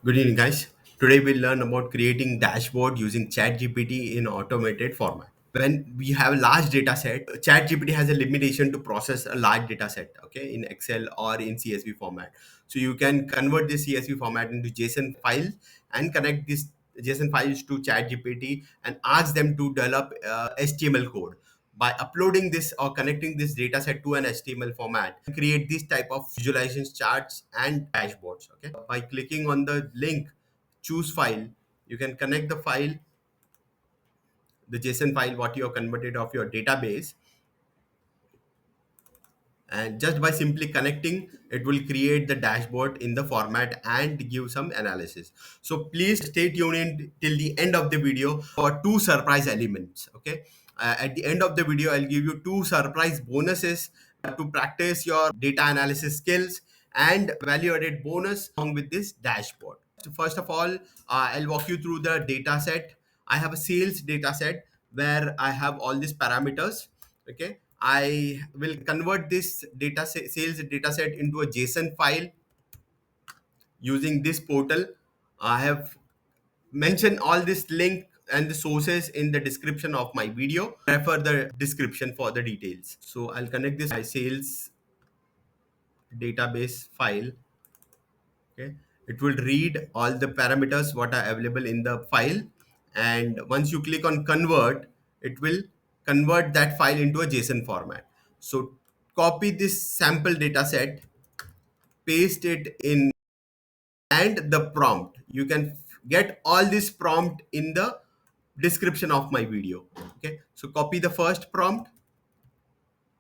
Good evening, guys. Today we'll learn about creating dashboard using ChatGPT in automated format. When we have a large data set, ChatGPT has a limitation to process a large data set, okay, in Excel or in CSV format. So you can convert this CSV format into JSON files and connect these JSON files to ChatGPT and ask them to develop HTML code. By uploading this or connecting this data set to an HTML format, create this type of visualizations, charts, and dashboards. Okay, by clicking on the link, choose file, you can connect the file, the JSON file, what you have converted of your database, and just by simply connecting it will create the dashboard in the format and give some analysis. So please stay tuned in till the end of the video for two surprise elements. Okay, at the end of the video I'll give you two surprise bonuses to practice your data analysis skills and value added bonus along with this dashboard. So first of all, I'll walk you through the data set. I have a sales data set where I have all these parameters. Okay, I will convert this sales data set into a JSON file using this portal. I have mentioned all this link and the sources in the description of my video. Refer the description for the details. So I'll connect this my sales database file. Okay, it will read all the parameters what are available in the file, and once you click on convert, it will convert that file into a JSON format. So copy this sample data set, paste it in, and the prompt you can get all this prompt in the description of my video. Okay, so copy the first prompt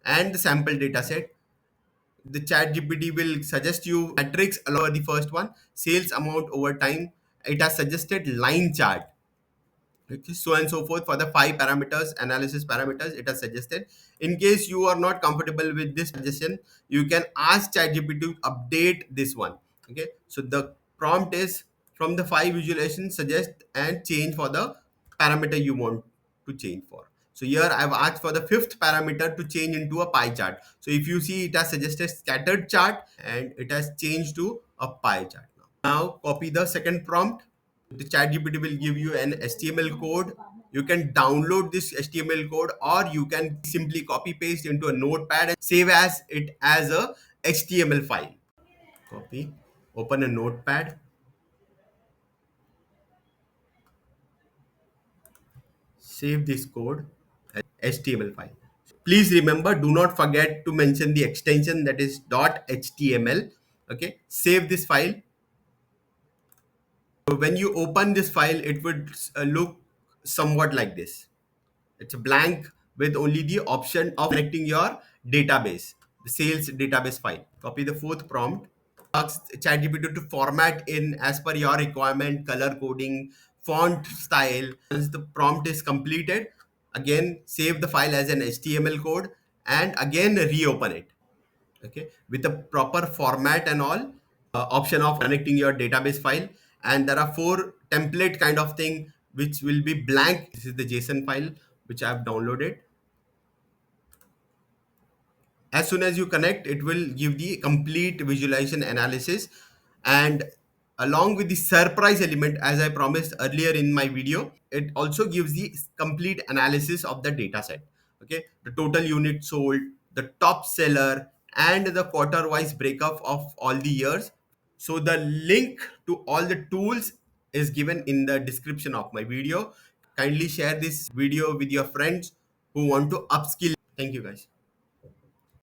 and the sample data set. The chat gpt will suggest you metrics along the first one, sales amount over time. It has suggested line chart, okay, so and so forth for the five parameters, analysis parameters it has suggested. In case you are not comfortable with this suggestion, you can ask ChatGPT to update this one. Okay, so the prompt is from the five visualizations, suggest and change for the parameter you want to change for. So here I've asked for the fifth parameter to change into a pie chart. So if you see, it has suggested scattered chart and it has changed to a pie chart. Now copy the second prompt. The ChatGPT will give you an HTML code. You can download this HTML code, or you can simply copy paste into a notepad and save as it as a HTML file. Copy, open a notepad, save this code as HTML file. Please remember, do not forget to mention the extension, that is .html. Okay, save this file. So when you open this file, it would look somewhat like this. It's a blank with only the option of connecting your database, the sales database file. Copy the fourth prompt. Ask ChatGPT to format in as per your requirement, color coding, font style. Once the prompt is completed, again save the file as an HTML code and again reopen it. Okay, with a proper format and all, option of connecting your database file, and there are four template kind of thing which will be blank. This is the JSON file which I have downloaded. As soon as you connect, it will give the complete visualization analysis, and along with the surprise element, as I promised earlier in my video, it also gives the complete analysis of the data set. Okay, the total unit sold, the top seller, and the quarter wise breakup of all the years. So the link to all the tools is given in the description of my video. Kindly share this video with your friends who want to upskill. Thank you, guys.